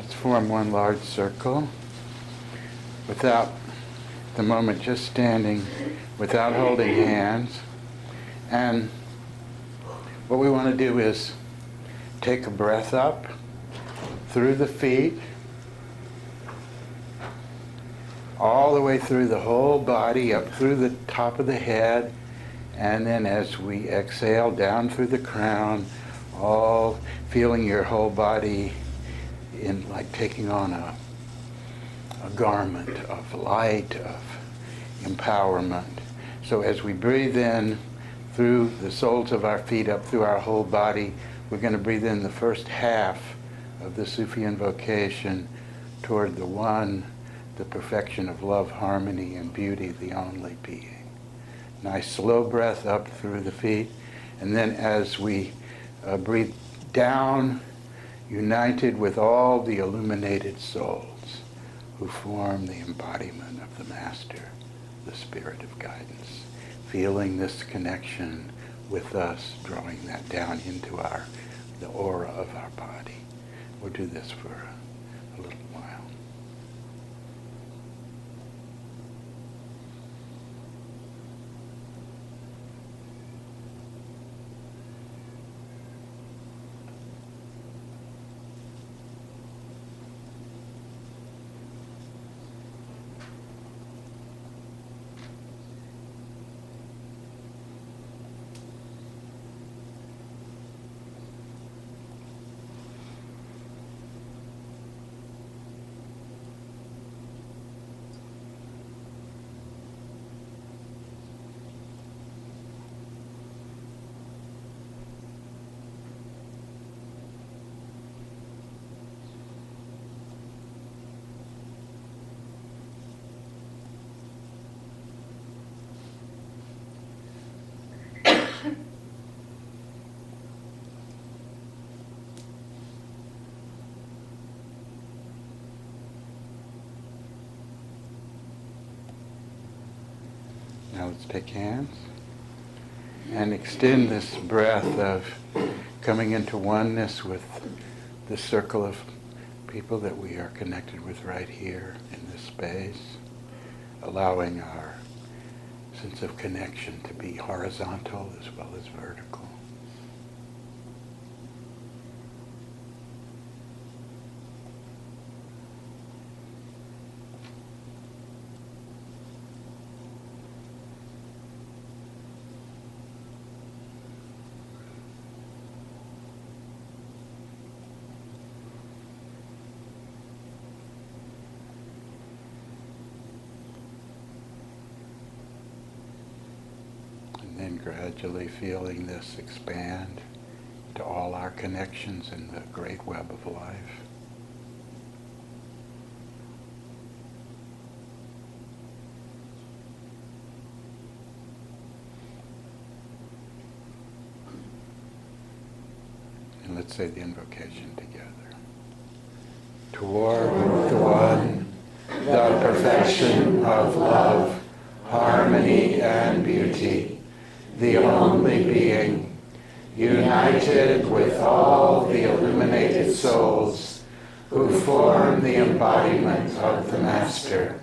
Let's form one large circle without the moment, just standing without holding hands. And what we want to do is take a breath up through the feet, all the way through the whole body, up through the top of the head, and then as we exhale, down through the crown, all feeling your whole body in like taking on a garment of light, of empowerment. So as we breathe in through the soles of our feet up through our whole body, we're going to breathe in the first half of the Sufi invocation toward the one, the perfection of love, harmony, and beauty, the only being. Nice slow breath up through the feet, and then as we breathe down, united with all the illuminated souls who form the embodiment of the Master, the Spirit of Guidance, feeling this connection with us, drawing that down into the aura of our body. We'll do this for a little while. Now let's take hands and extend this breath of coming into oneness with the circle of people that we are connected with right here in this space, allowing our sense of connection to be horizontal as well as vertical. And gradually feeling this expand to all our connections in the great web of life. And let's say the invocation together. Toward the one, the perfection of love, harmony, and beauty, the only being, united with all the illuminated souls who form the embodiment of the Master,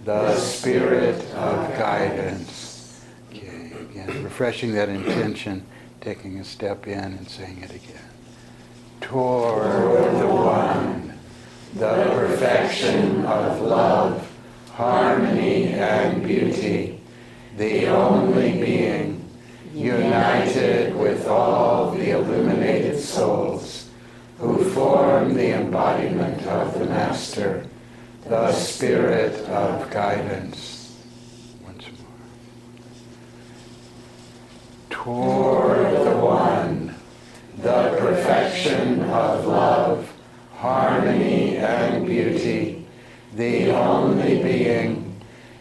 the Spirit of Guidance. Okay, again, refreshing that intention, taking a step in and saying it again. Toward the one, the perfection of love, harmony, and beauty, the only being, united with all the illuminated souls who form the embodiment of the Master, the Spirit of Guidance. Once more. Toward the one, the perfection of love, harmony, and beauty, the only being,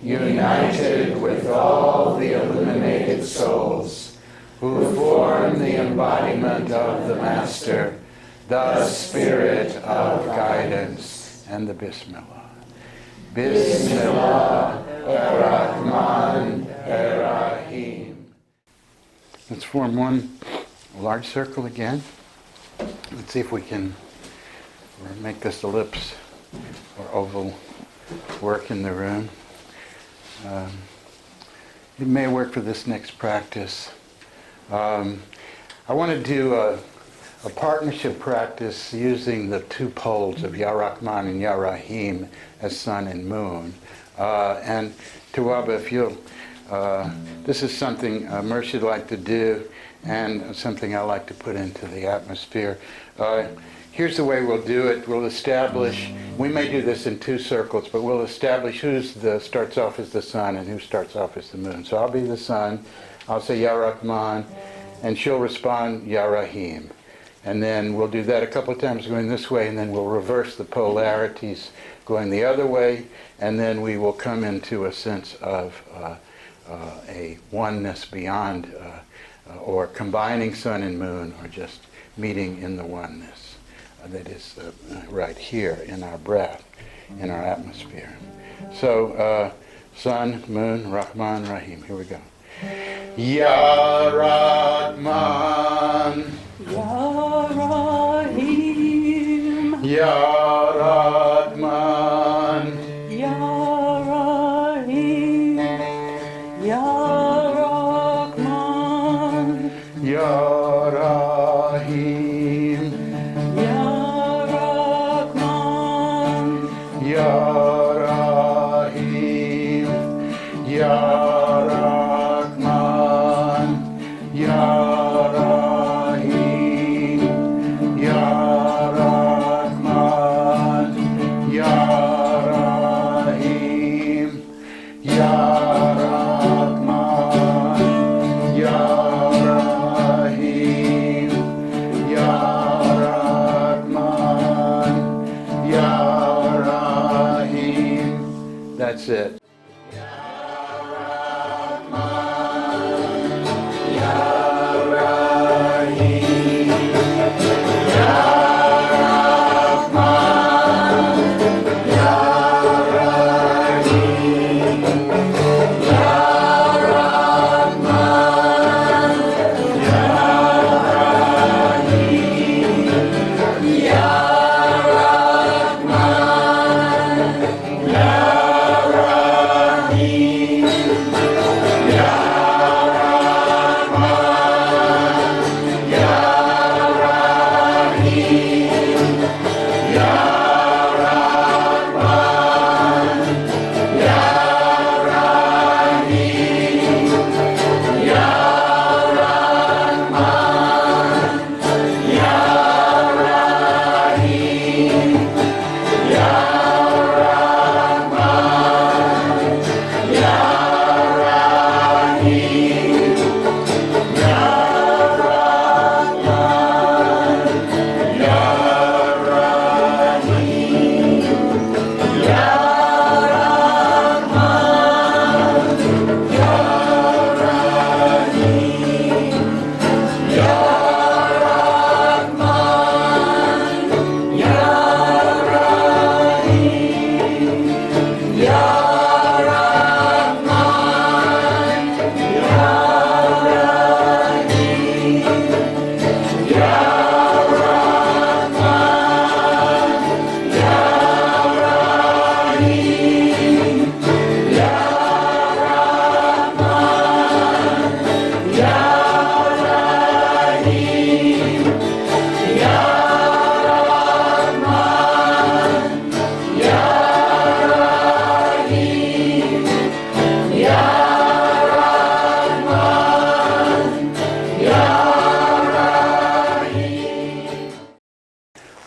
united with all the illuminated souls who form the embodiment of the Master, the Spirit of Guidance. And the Bismillah. Bismillah, Rahman, Rahim. Let's form one large circle again. Let's see if we can or make this ellipse or oval work in the room. It may work for this next practice. I want to do a partnership practice using the two poles of Ya Rahman and Ya Rahim as sun and moon. And Tawaba, if you'll, this is something Murshid liked to do and something I like to put into the atmosphere. Here's the way we'll do it. We'll establish, we may do this in two circles, but we'll establish starts off as the sun and who starts off as the moon. So I'll be the sun, I'll say Ya Rahman, and she'll respond Ya Rahim. And then we'll do that a couple of times going this way, and then we'll reverse the polarities going the other way, and then we will come into a sense of a oneness beyond, or combining sun and moon, or just meeting in the oneness that is right here in our breath, in our atmosphere. So, sun, moon, Rahman, Rahim. Here we go. Ya Rahman, Ya Rahim, Ya Rahman, Ya Rahim, Ya Rahman, Ya Rahim, Ya Rahman, Ya Rahim, Ya Rahman, Ya Rahim, Ya Rahman, Ya Rahim, Ya Rahman, Ya Rahim, Ya Rahman, Ya Rahim. That's it.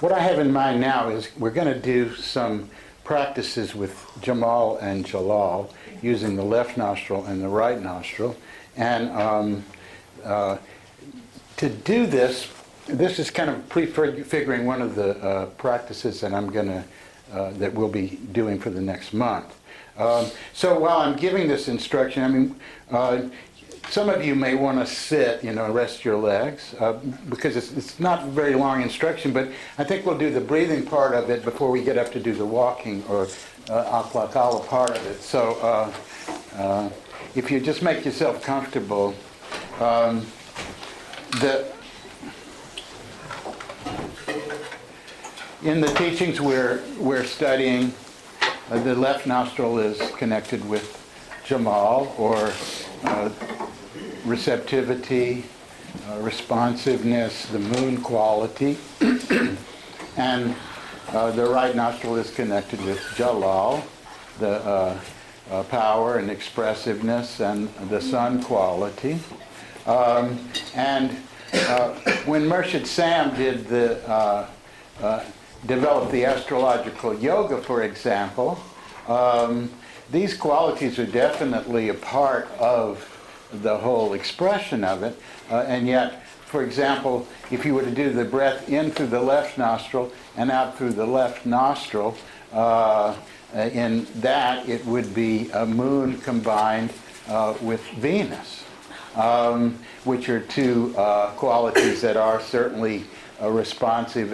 What I have in mind now is we're going to do some practices with Jemal and Jelal using the left nostril and the right nostril. And to do this, this is kind of prefiguring one of the practices that I'm going to, that we'll be doing for the next month. So while I'm giving this instruction, I mean, some of you may want to sit, rest your legs, because it's not very long instruction, but I think we'll do the breathing part of it before we get up to do the walking or akhlaqala part of it. So if you just make yourself comfortable, In the teachings we're studying, the left nostril is connected with Jemal, or receptivity, responsiveness, the moon quality, and the right nostril is connected with Jelal, the power and expressiveness, and the sun quality. And when Murshid Sam did develop the astrological yoga, for example, these qualities are definitely a part of the whole expression of it, and yet, for example, if you were to do the breath in through the left nostril and out through the left nostril, in that it would be a moon combined with Venus, which are two qualities that are certainly responsive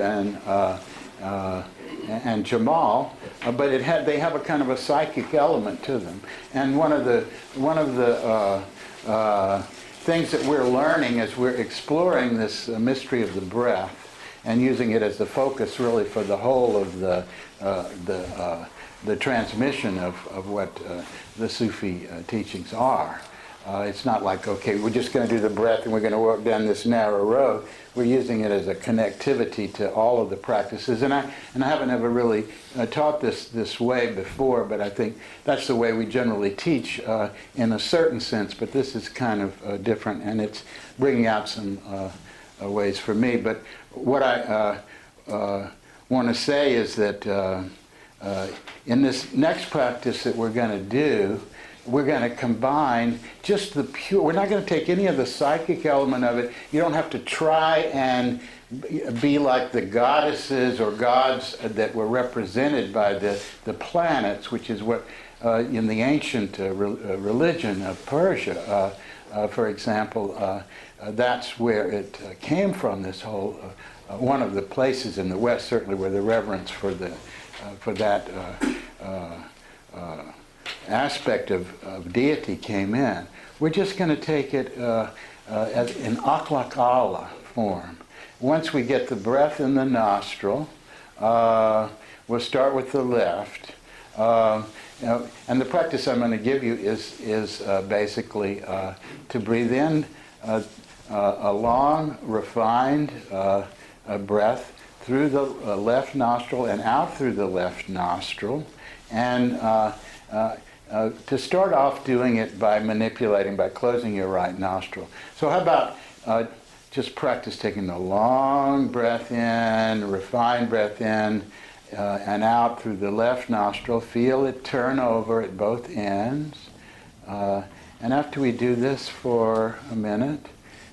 and Jemal, but they have a kind of a psychic element to them. And one of the things that we're learning as we're exploring this mystery of the breath and using it as the focus really for the whole of the transmission of what the Sufi teachings are. It's not like, okay, we're just going to do the breath and we're going to walk down this narrow road. We're using it as a connectivity to all of the practices. And I haven't ever really taught this way before, but I think that's the way we generally teach in a certain sense. But this is kind of different, and it's bringing out some ways for me. But what I want to say is that in this next practice that we're going to do, we're going to combine just the pure, we're not going to take any of the psychic element of it. You don't have to try and be like the goddesses or gods that were represented by the planets, which is what in the ancient religion of Persia, for example, that's where it came from, this whole, one of the places in the West certainly where the reverence for that aspect of deity came in. We're just going to take it as in akhlaq Allah form. Once we get the breath in the nostril, we'll start with the left. And the practice I'm going to give you is basically to breathe in a long, refined breath through the left nostril and out through the left nostril. And to start off doing it by manipulating, by closing your right nostril. So how about just practice taking a long breath in, refined breath in, and out through the left nostril. Feel it turn over at both ends. And after we do this for a minute,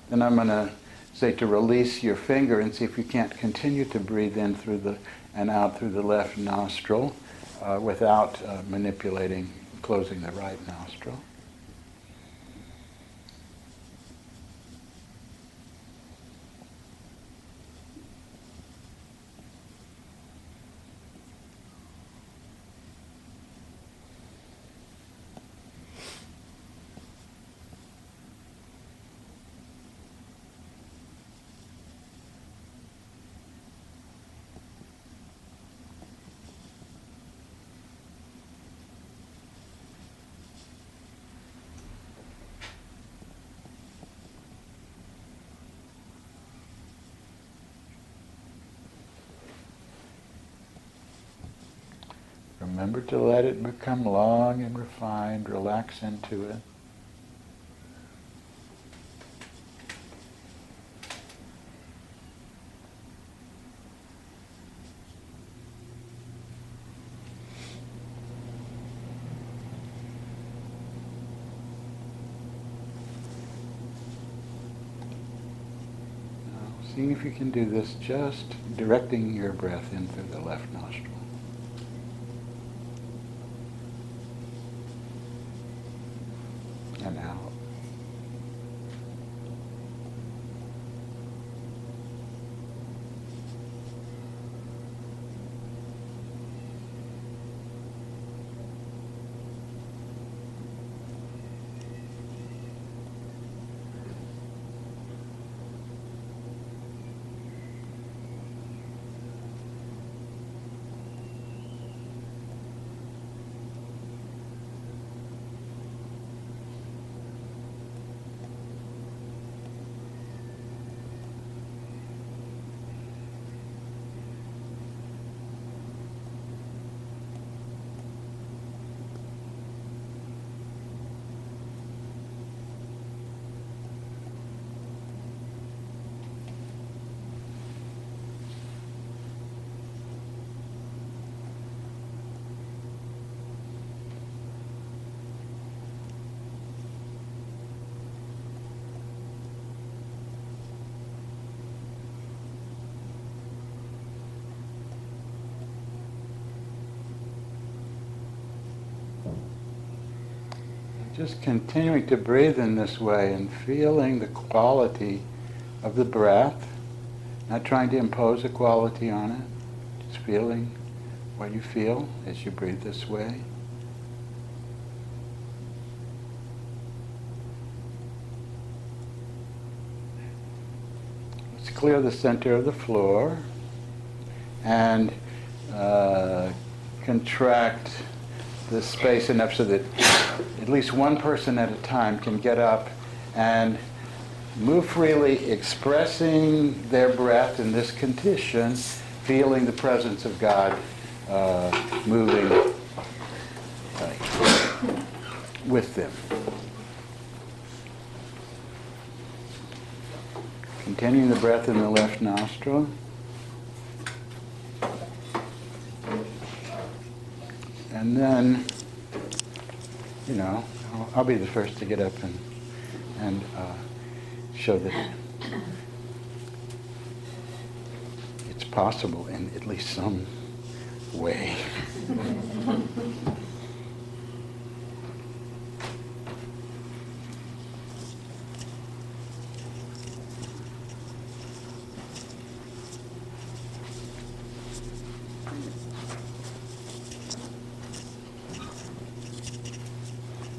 then I'm going to say to release your finger and see if you can't continue to breathe in through and out through the left nostril without manipulating, closing the right nostril. Remember to let it become long and refined, relax into it. Now, seeing if you can do this, just directing your breath in through the left nostril. And out. just continuing to breathe in this way and feeling the quality of the breath, not trying to impose a quality on it, just feeling what you feel as you breathe this way. Let's clear the center of the floor and contract the space enough so that at least one person at a time can get up and move freely, expressing their breath in this condition, feeling the presence of God moving with them. Continuing the breath in the left nostril. And then, I'll be the first to get up and show that it's possible in at least some way.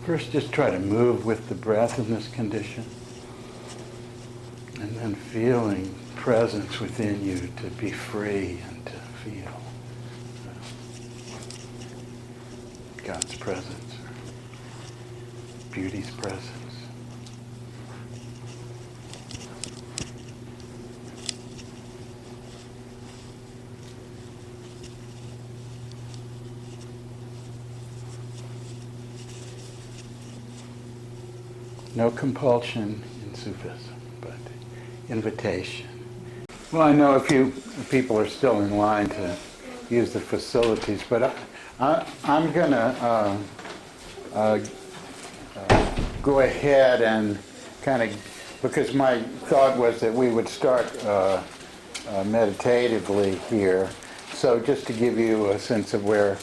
First, just try to move with the breath in this condition. And then feeling presence within you to be free and to feel God's presence, or beauty's presence. No compulsion in Sufism, but invitation. Well, I know a few people are still in line to use the facilities, but I'm going to go ahead and kind of, because my thought was that we would start meditatively here. So just to give you a sense of where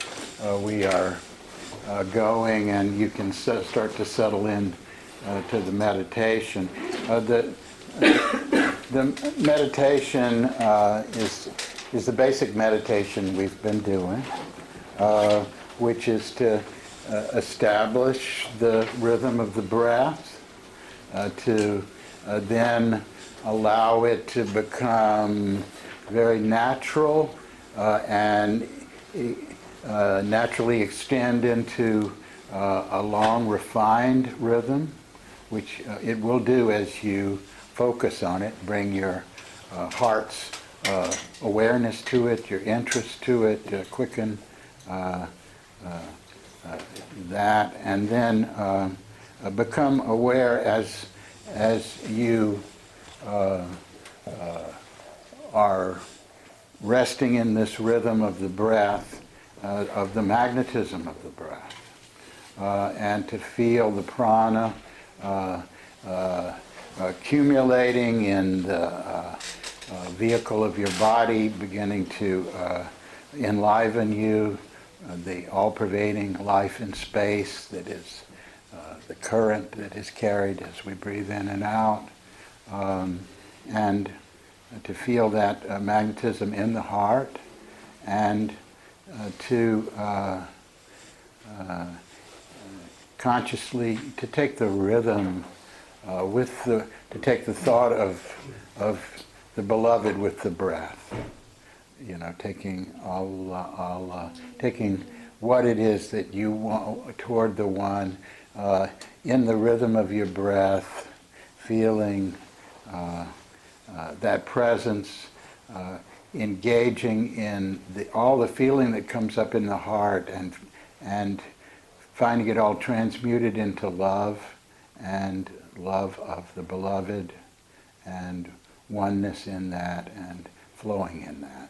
we are going, and you can start to settle in to the meditation. The meditation is the basic meditation we've been doing, which is to establish the rhythm of the breath, to then allow it to become very natural and naturally extend into a long, refined rhythm, which it will do as you focus on it, bring your heart's awareness to it, your interest to it, quicken that, and then become aware as you are resting in this rhythm of the breath, of the magnetism of the breath, and to feel the prana accumulating in the vehicle of your body, beginning to enliven you, the all-pervading life in space that is the current that is carried as we breathe in and out, and to feel that magnetism in the heart, and to consciously to take the rhythm to take the thought of the beloved with the breath. Taking taking what it is that you want toward the one in the rhythm of your breath, feeling that presence, engaging in all the feeling that comes up in the heart, and finding it all transmuted into love, and love of the beloved, and oneness in that, and flowing in that.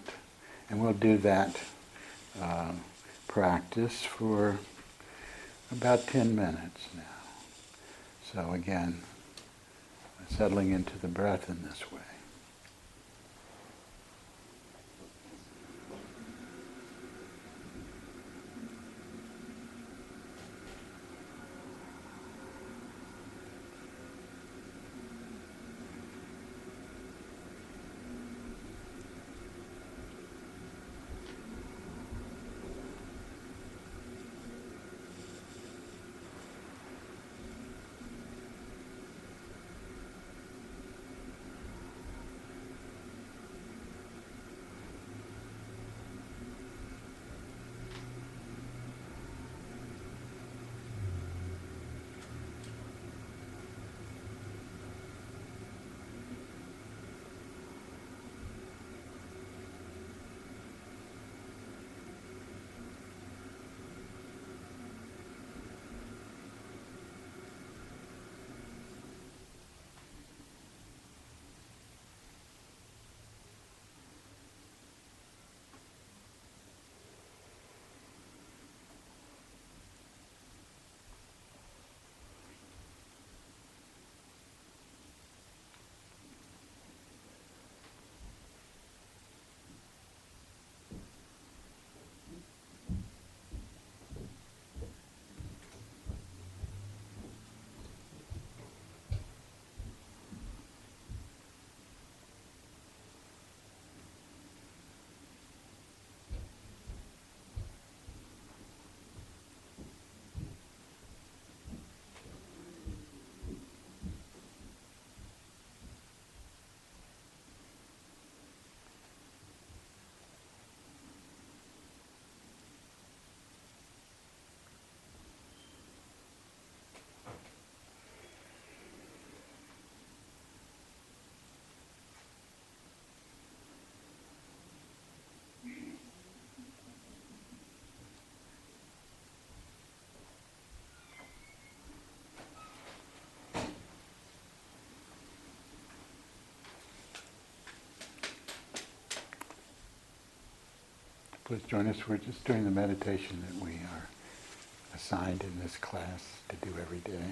And we'll do that practice for about 10 minutes now. So again, settling into the breath in this way. Please join us. We're just doing the meditation that we are assigned in this class to do every day.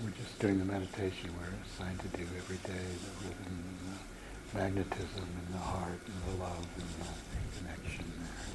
We're just doing the meditation we're assigned to do every day, the rhythm and the magnetism and the heart and the love and the connection there.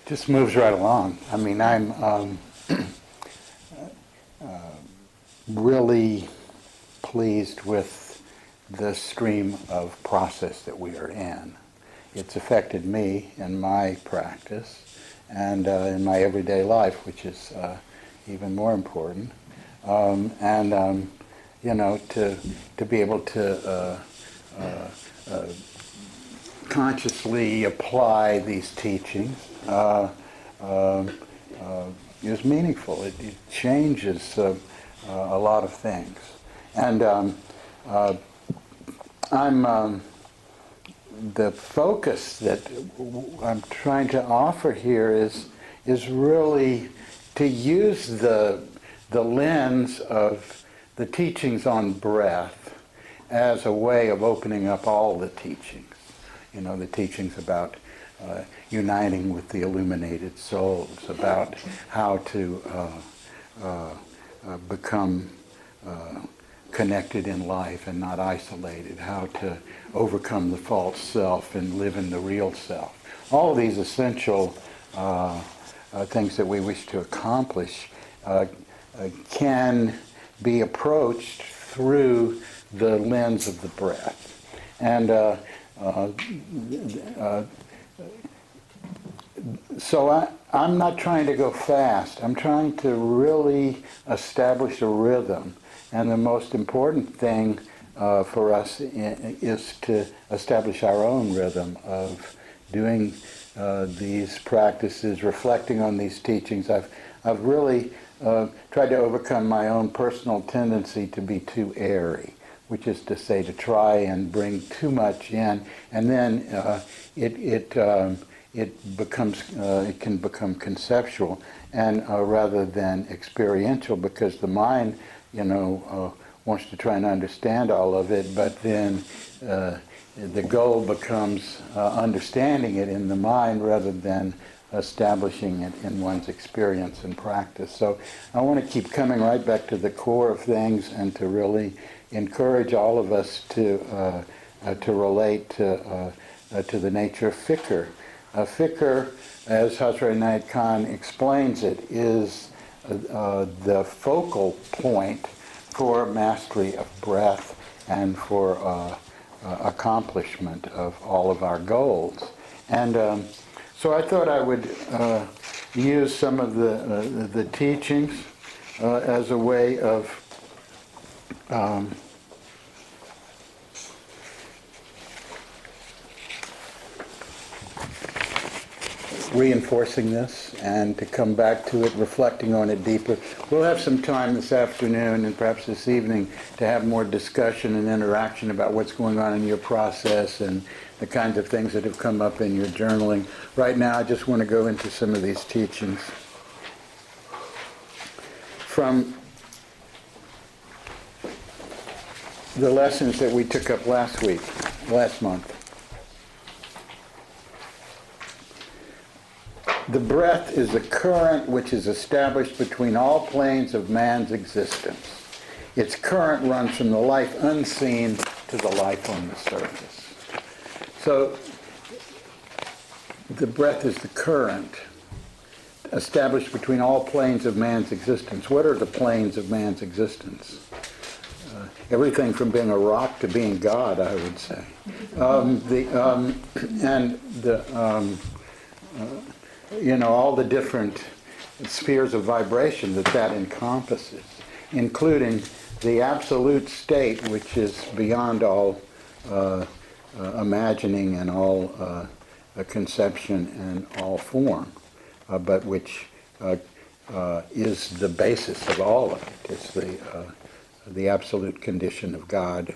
just moves right along. I mean, I'm really pleased with the stream of process that we are in. It's affected me in my practice and in my everyday life, which is even more important. You know, to be able to consciously apply these teachings is meaningful. It changes a lot of things. And the focus that I'm trying to offer here is really to use the lens of the teachings on breath as a way of opening up all the teachings. You know, the teachings about uniting with the illuminated souls, about how to become connected in life and not isolated, how to overcome the false self and live in the real self. All of these essential things that we wish to accomplish can be approached through the lens of the breath. And so I'm not trying to go fast. I'm trying to really establish a rhythm. And the most important thing for us is to establish our own rhythm of doing these practices, reflecting on these teachings. I've really tried to overcome my own personal tendency to be too airy, which is to say to try and bring too much in, and then it can become conceptual and rather than experiential, because the mind, you know, wants to try and understand all of it, but then the goal becomes understanding it in the mind rather than establishing it in one's experience and practice. So I want to keep coming right back to the core of things and to really encourage all of us to relate to the nature of Fikr. Fikr, as Hazrat Inayat Khan explains it, is the focal point for mastery of breath and for accomplishment of all of our goals. And so I thought I would use some of the teachings as a way of reinforcing this and to come back to it, reflecting on it deeper. We'll have some time this afternoon and perhaps this evening to have more discussion and interaction about what's going on in your process and the kinds of things that have come up in your journaling. Right now, I just want to go into some of these teachings. From the lessons that we took up last month. The breath is a current which is established between all planes of man's existence. Its current runs from the life unseen to the life on the surface. So, the breath is the current established between all planes of man's existence. What are the planes of man's existence? Everything from being a rock to being God, I would say. You know, all the different spheres of vibration that encompasses, including the absolute state, which is beyond all imagining and all conception and all form, but which is the basis of all of it. It's the absolute condition of God,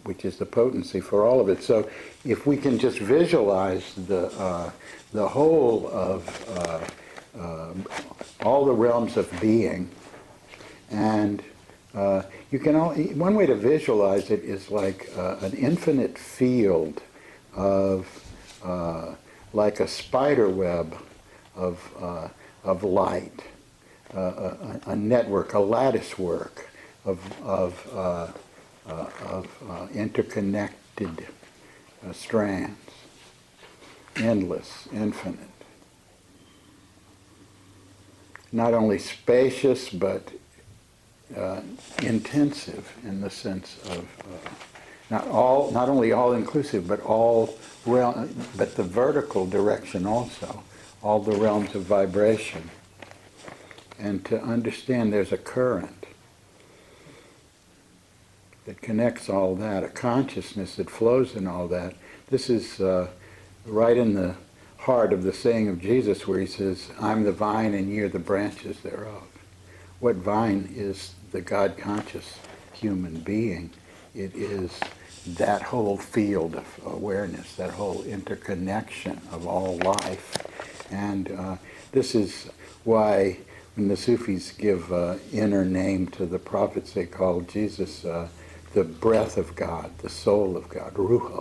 which is the potency for all of it. So if we can just visualize the whole of all the realms of being, and you can one way to visualize it is like an infinite field of like a spider web of light, a network, a lattice work of interconnected strands, endless, infinite. not only spacious but intensive in the sense of not only all inclusive but but the vertical direction also, all the realms of vibration. And to understand there's a current that connects all that, a consciousness that flows in all that. This is right in the heart of the saying of Jesus where he says, I'm the vine and ye are the branches thereof. What vine is the God-conscious human being? It is that whole field of awareness, that whole interconnection of all life. And this is why when the Sufis give inner name to the prophets, they call Jesus the breath of God, the soul of God, Ruh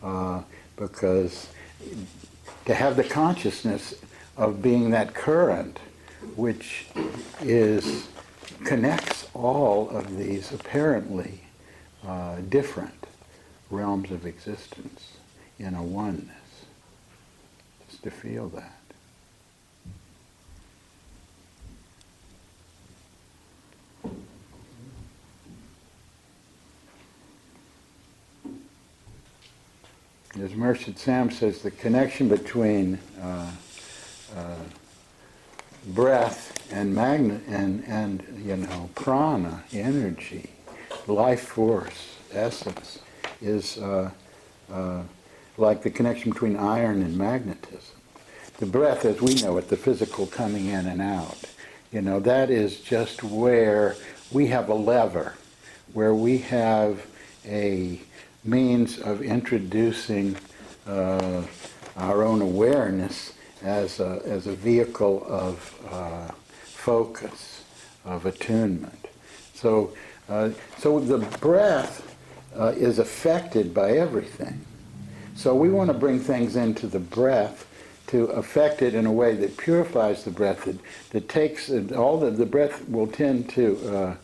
Allah. Because to have the consciousness of being that current which connects all of these apparently different realms of existence in a oneness. Just to feel that. As Murshid Sam says, the connection between breath and prana, energy, life force, essence, is like the connection between iron and magnetism. The breath, as we know it, the physical coming in and out, that is just where we have a lever, where we have a means of introducing our own awareness as a vehicle of focus, of attunement. So the breath is affected by everything. So we want to bring things into the breath to affect it in a way that purifies the breath, that takes all the breath will tend to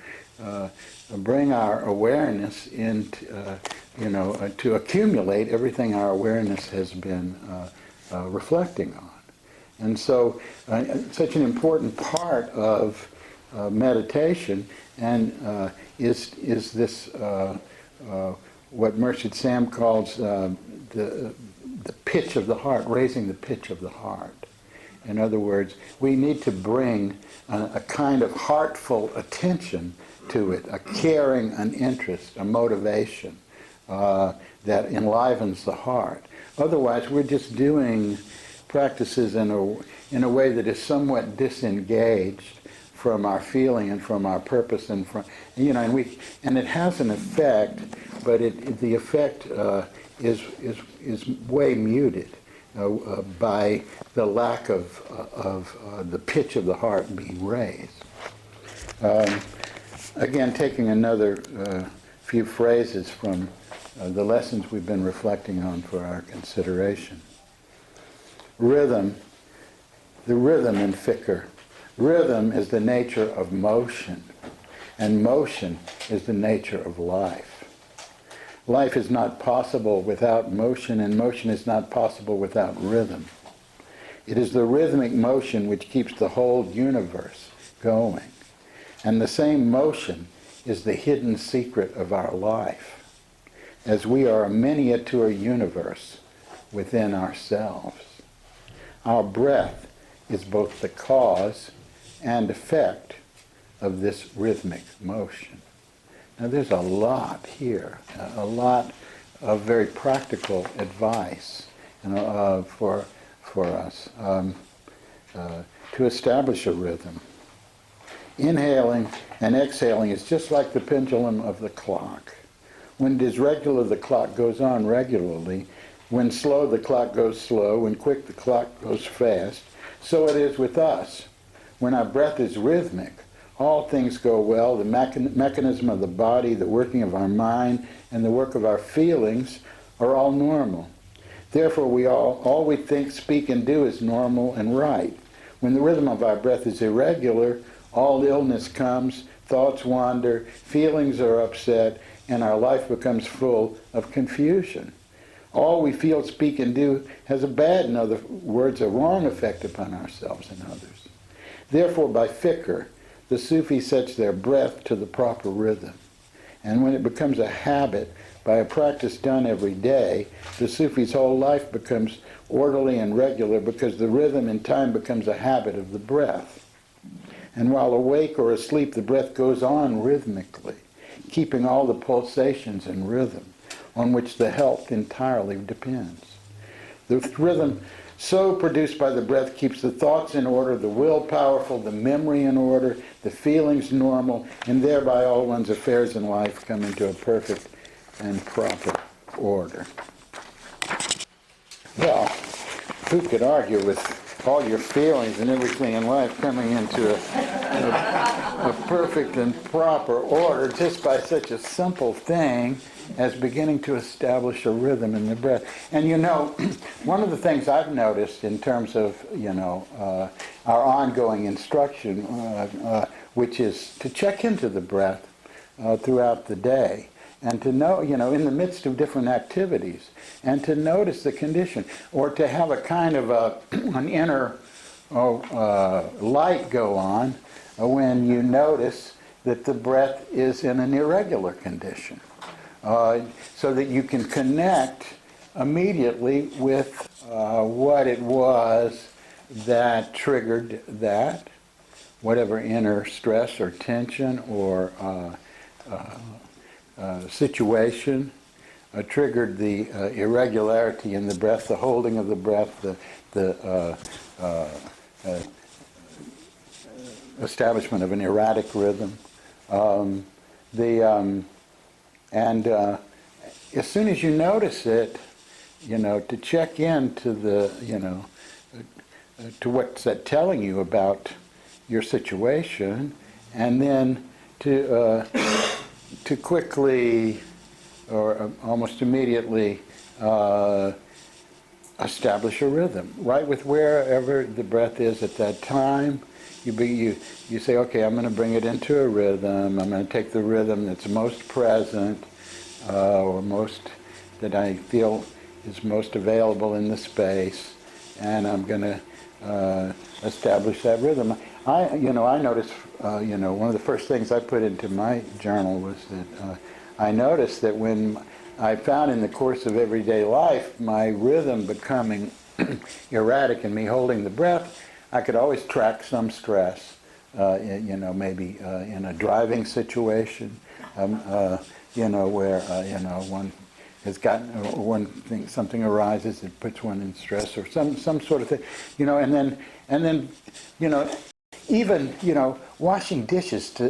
bring our awareness into, to accumulate everything our awareness has been reflecting on. And so such an important part of meditation and is this what Murshid Sam calls the pitch of the heart, raising the pitch of the heart. In other words, we need to bring a kind of heartful attention to it, a caring, an interest, a motivation that enlivens the heart. Otherwise, we're just doing practices in a way that is somewhat disengaged from our feeling and from our purpose and from and it has an effect, but the effect is way muted by the lack of the pitch of the heart being raised. Again, taking another few phrases from the lessons we've been reflecting on for our consideration. Rhythm, the rhythm in Fikr. Rhythm is the nature of motion, and motion is the nature of life. Life is not possible without motion, and motion is not possible without rhythm. It is the rhythmic motion which keeps the whole universe going. And the same motion is the hidden secret of our life, as we are a miniature universe within ourselves. Our breath is both the cause and effect of this rhythmic motion. Now there's a lot here, a lot of very practical advice for us to establish a rhythm. Inhaling and exhaling is just like the pendulum of the clock. When it is regular, the clock goes on regularly. When slow, the clock goes slow. When quick, the clock goes fast. So it is with us. When our breath is rhythmic, all things go well. The mechanism of the body, the working of our mind, and the work of our feelings are all normal. Therefore, all we think, speak, and do is normal and right. When the rhythm of our breath is irregular, all illness comes, thoughts wander, feelings are upset, and our life becomes full of confusion. All we feel, speak, and do has a bad, in other words, a wrong effect upon ourselves and others. Therefore, by Fikr, the Sufi sets their breath to the proper rhythm. And when it becomes a habit, by a practice done every day, the Sufi's whole life becomes orderly and regular because the rhythm in time becomes a habit of the breath. And while awake or asleep, the breath goes on rhythmically, keeping all the pulsations in rhythm, on which the health entirely depends. The rhythm so produced by the breath keeps the thoughts in order, the will powerful, the memory in order, the feelings normal, and thereby all one's affairs in life come into a perfect and proper order. Well, who could argue with all your feelings and everything in life coming into a perfect and proper order just by such a simple thing as beginning to establish a rhythm in the breath? And you know, one of the things I've noticed in terms of, our ongoing instruction, which is to check into the breath throughout the day, and to know, in the midst of different activities, and to notice the condition, or to have a kind of an inner light go on when you notice that the breath is in an irregular condition, so that you can connect immediately with what it was that triggered that, whatever inner stress or tension or situation triggered the irregularity in the breath, the holding of the breath, the establishment of an erratic rhythm. And as soon as you notice it, to check in to the, to what's that telling you about your situation, and then to quickly or almost immediately establish a rhythm, right with wherever the breath is at that time. You say, okay, I'm going to bring it into a rhythm. I'm going to take the rhythm that's most present, or most that I feel is most available in the space, and I'm going to establish that rhythm. I noticed, one of the first things I put into my journal was that I noticed that when I found in the course of everyday life my rhythm becoming erratic and me holding the breath, I could always track some stress, maybe in a driving situation, where, one has gotten, one thing, something arises, it puts one in stress or some sort of thing, and then, even, washing dishes to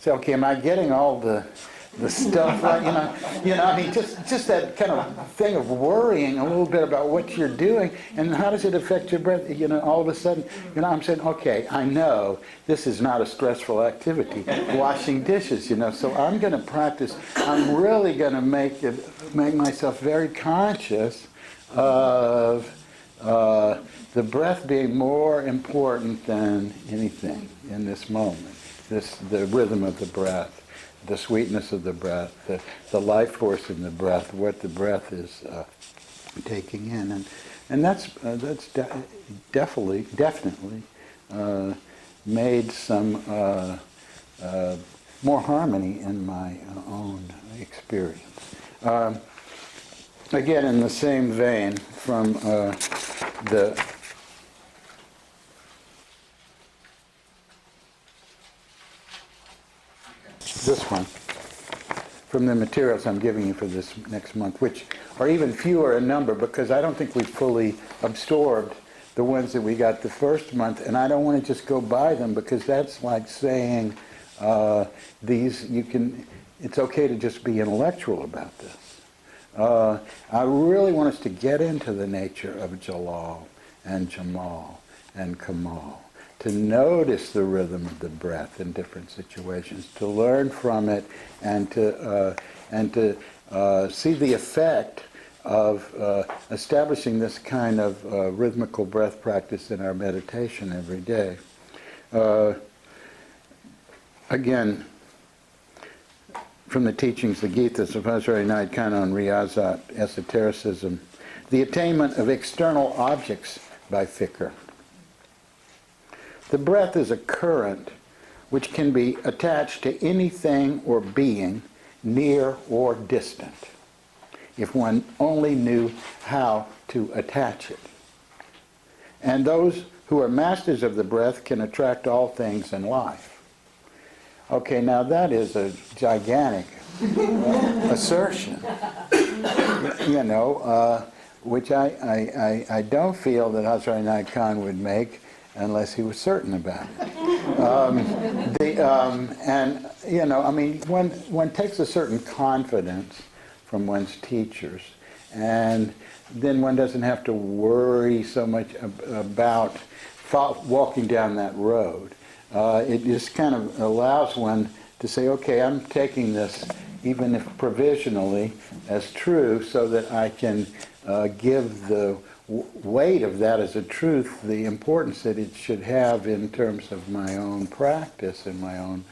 say, okay, am I getting all the stuff right? Just that kind of thing of worrying a little bit about what you're doing and how does it affect your breath. All of a sudden, I'm saying, okay, I know this is not a stressful activity, washing dishes. So I'm going to practice. I'm really going to make myself very conscious of the breath being more important than anything in this moment. The rhythm of the breath, the sweetness of the breath, the life force in the breath, what the breath is taking in, and that's definitely made some more harmony in my own experience. Again, in the same vein, from this one, from the materials I'm giving you for this next month, which are even fewer in number because I don't think we've fully absorbed the ones that we got the first month, and I don't want to just go by them because that's like saying it's okay to just be intellectual about this. I really want us to get into the nature of Jelal and Jemal and Kamal, to notice the rhythm of the breath in different situations, to learn from it, and to see the effect of establishing this kind of rhythmical breath practice in our meditation every day. Again, from the teachings, the Gita, Suppository Night, Canon, Ryazat, Esotericism, the attainment of external objects by Fikr. The breath is a current which can be attached to anything or being, near or distant, if one only knew how to attach it. And those who are masters of the breath can attract all things in life. Okay, now that is a gigantic assertion, which I don't feel that Hazrat Khan would make unless he was certain about it. One takes a certain confidence from one's teachers, and then one doesn't have to worry so much about walking down that road. It just kind of allows one to say, okay, I'm taking this, even if provisionally, as true, so that I can give the weight of that as a truth, the importance that it should have in terms of my own practice and my own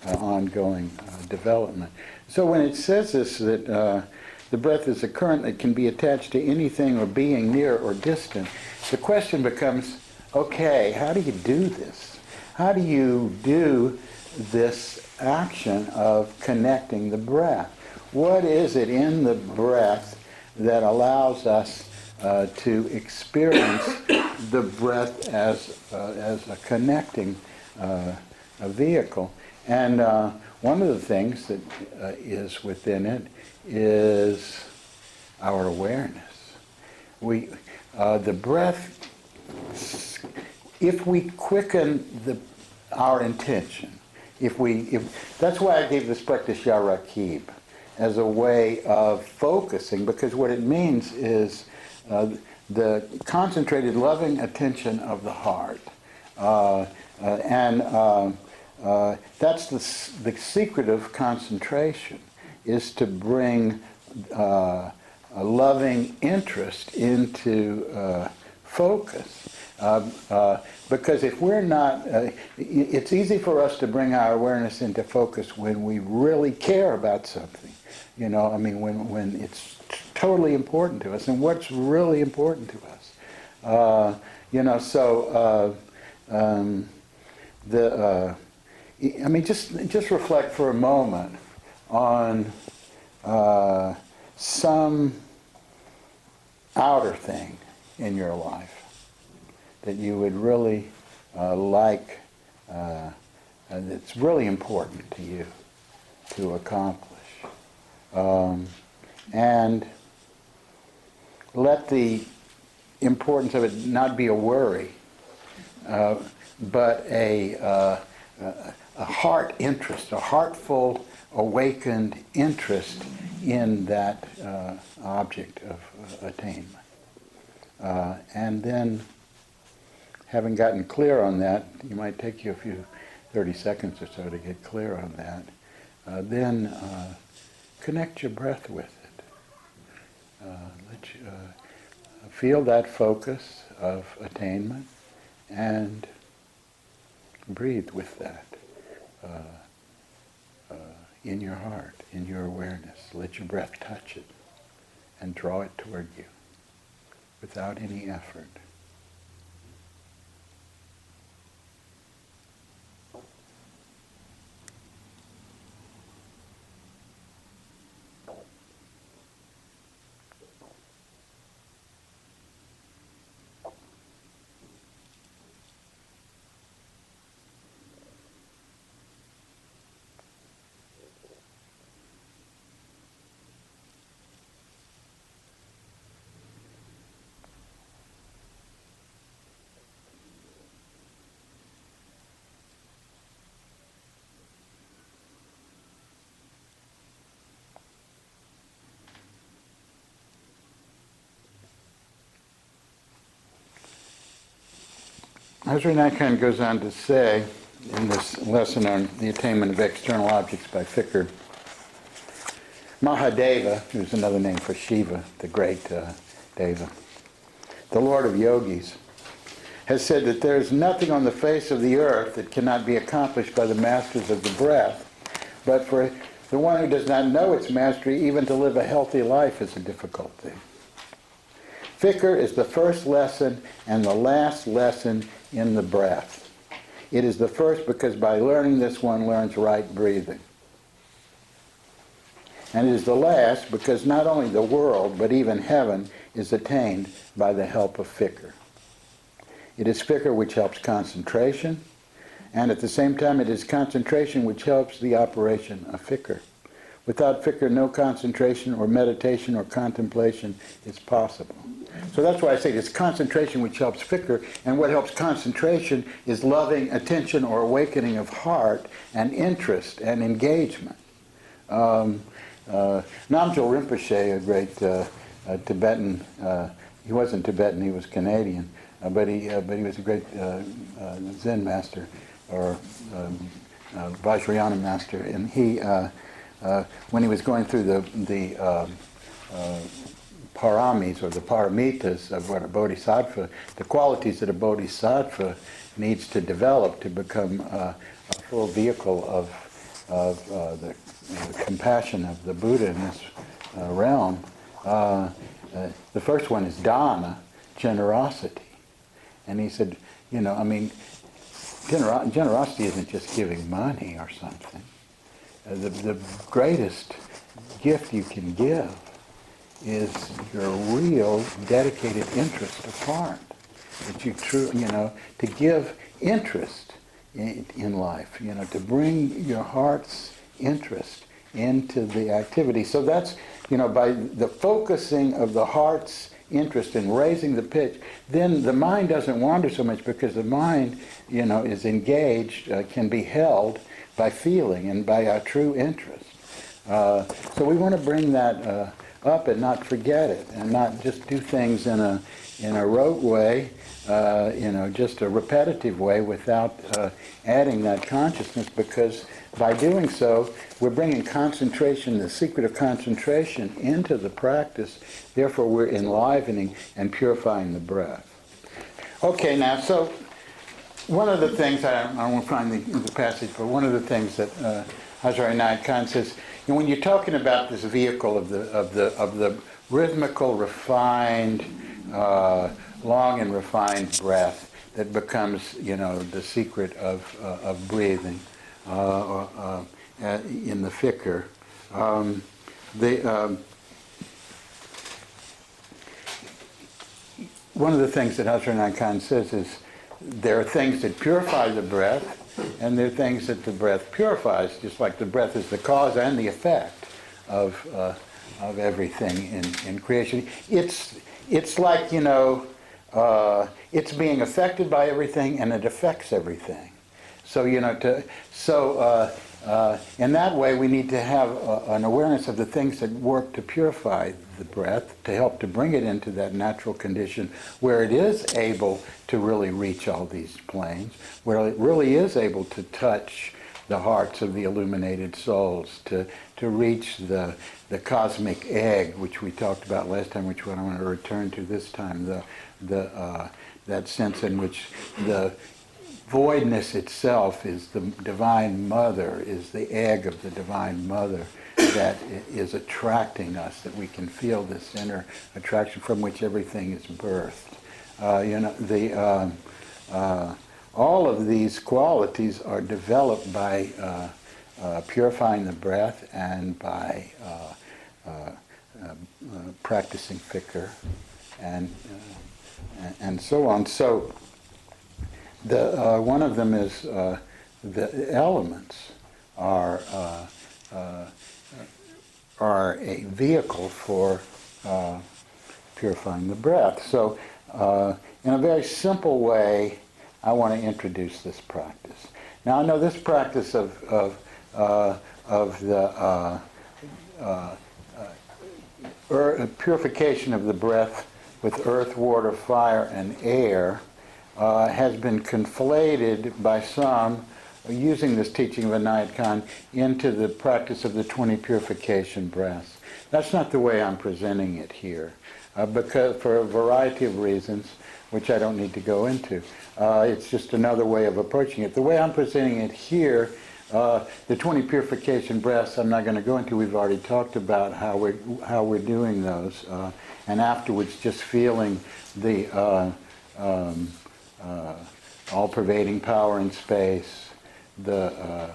ongoing development. So when it says this, that the breath is a current that can be attached to anything or being near or distant, the question becomes, okay, how do you do this? How do you do this action of connecting the breath? What is it in the breath that allows us to experience the breath as a connecting a vehicle? And one of the things that is within it is our awareness. The breath, if we quicken our intention, that's why I gave this practice Ya Rakib as a way of focusing, because what it means is the concentrated loving attention of the heart. That's the secret of concentration, is to bring a loving interest into focus. Because if we're not, it's easy for us to bring our awareness into focus when we really care about something. When it's totally important to us. And what's really important to us? Just reflect for a moment on some outer thing in your life that you would really like, that's really important to you to accomplish. And let the importance of it not be a worry, but a heart interest, a heartful, awakened interest in that object of attainment. And then, having gotten clear on that, it might take you a few 30 seconds or so to get clear on that. Then connect your breath with it. Feel that focus of attainment and breathe with that in your heart, in your awareness. Let your breath touch it and draw it toward you without any effort. Hazrat Khan goes on to say, in this lesson on the attainment of external objects by Fikr, Mahadeva, who's another name for Shiva, the great Deva, the Lord of Yogis, has said that there is nothing on the face of the earth that cannot be accomplished by the masters of the breath, but for the one who does not know its mastery, even to live a healthy life is a difficult thing. Fikr is the first lesson and the last lesson in the breath. It is the first because by learning this one learns right breathing. And it is the last because not only the world, but even heaven is attained by the help of Fikr. It is Fikr which helps concentration, and at the same time it is concentration which helps the operation of Fikr. Without Fikr, no concentration or meditation or contemplation is possible. So that's why I say it's concentration which helps Fikr, and what helps concentration is loving attention or awakening of heart and interest and engagement. Namgyal Rinpoche, a great Tibetan, he wasn't Tibetan, he was Canadian, but he was a great Zen master, or Vajrayana master, and he, when he was going through the paramis, or the paramitas of what a bodhisattva, the qualities that a bodhisattva needs to develop to become a full vehicle of the compassion of the Buddha in this realm. The first one is dana, generosity. And he said, generosity isn't just giving money or something. The greatest gift you can give is your real dedicated interest of heart. That you to give interest in life, to bring your heart's interest into the activity. So that's, by the focusing of the heart's interest in raising the pitch, then the mind doesn't wander so much because the mind, is engaged, can be held by feeling and by our true interest. So we want to bring that up and not forget it, and not just do things in a rote way, just a repetitive way without adding that consciousness, because by doing so, we're bringing concentration, the secret of concentration, into the practice. Therefore, we're enlivening and purifying the breath. Okay, now, so one of the things, I won't find the passage, but one of the things that Hazrat Inayat Khan says, when you're talking about this vehicle of the rhythmical, refined, long and refined breath that becomes, the secret of breathing in the Fikr, one of the things that Hazrat Inayat Khan says is there are things that purify the breath, and there are things that the breath purifies, just like the breath is the cause and the effect of everything in creation. It's like, it's being affected by everything, and it affects everything. So, in that way, we need to have an awareness of the things that work to purify the breath, to help to bring it into that natural condition where it is able to really reach all these planes, where it really is able to touch the hearts of the illuminated souls, to reach the cosmic egg, which we talked about last time, which I want to return to this time, that sense in which the voidness itself is the Divine Mother, is the egg of the Divine Mother that is attracting us, that we can feel this inner attraction from which everything is birthed. All of these qualities are developed by purifying the breath and by practicing Fikr and so on. So one of them is the elements are a vehicle for purifying the breath. So in a very simple way, I want to introduce this practice. Now I know this practice of the purification of the breath with earth, water, fire, and air has been conflated by some, using this teaching of Inayat Khan, into the practice of the 20 purification breaths. That's not the way I'm presenting it here, because for a variety of reasons, which I don't need to go into. It's just another way of approaching it. The way I'm presenting it here, the 20 purification breaths, I'm not going to go into. We've already talked about how we're doing those, and afterwards just feeling the all-pervading power in space, the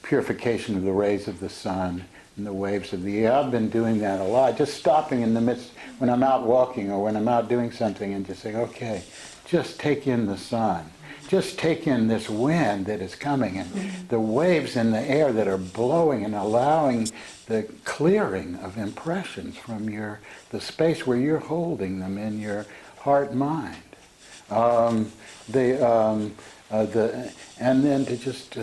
purification of the rays of the sun, and the waves of the air. I've been doing that a lot, just stopping in the midst, when I'm out walking or when I'm out doing something, and just saying, okay, just take in the sun. Just take in this wind that is coming and the waves in the air that are blowing and allowing the clearing of impressions from the space where you're holding them in your heart-mind. And then to just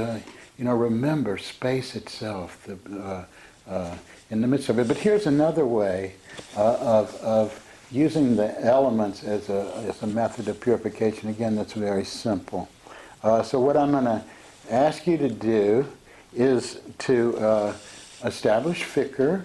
remember space itself in the midst of it. But here's another way of using the elements as a method of purification. Again, that's very simple. So what I'm going to ask you to do is to establish Fikr,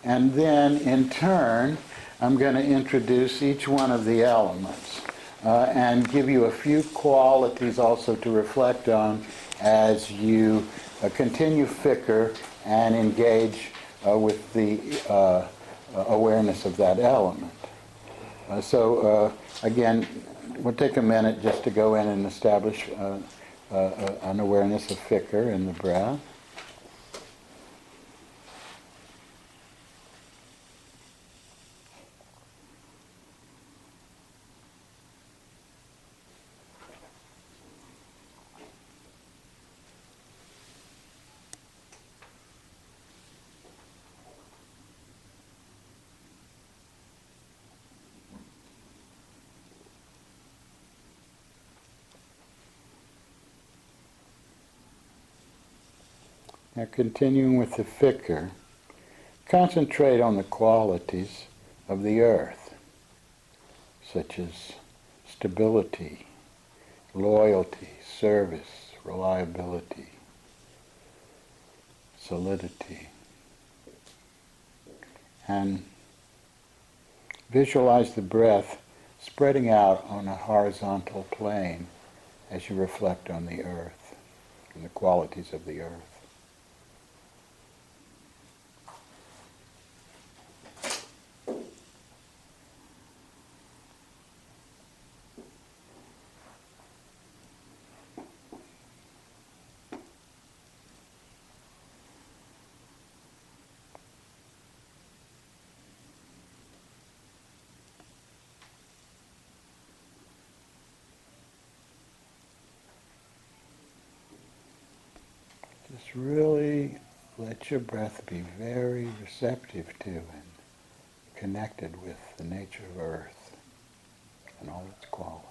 and then in turn I'm going to introduce each one of the elements and give you a few qualities also to reflect on as you continue Fikr and engage with the awareness of that element. Again, we'll take a minute just to go in and establish an awareness of Fikr in the breath. Now, continuing with the Fikr, concentrate on the qualities of the earth, such as stability, loyalty, service, reliability, solidity. And visualize the breath spreading out on a horizontal plane as you reflect on the earth and the qualities of the earth. Just really let your breath be very receptive to and connected with the nature of earth and all its qualities.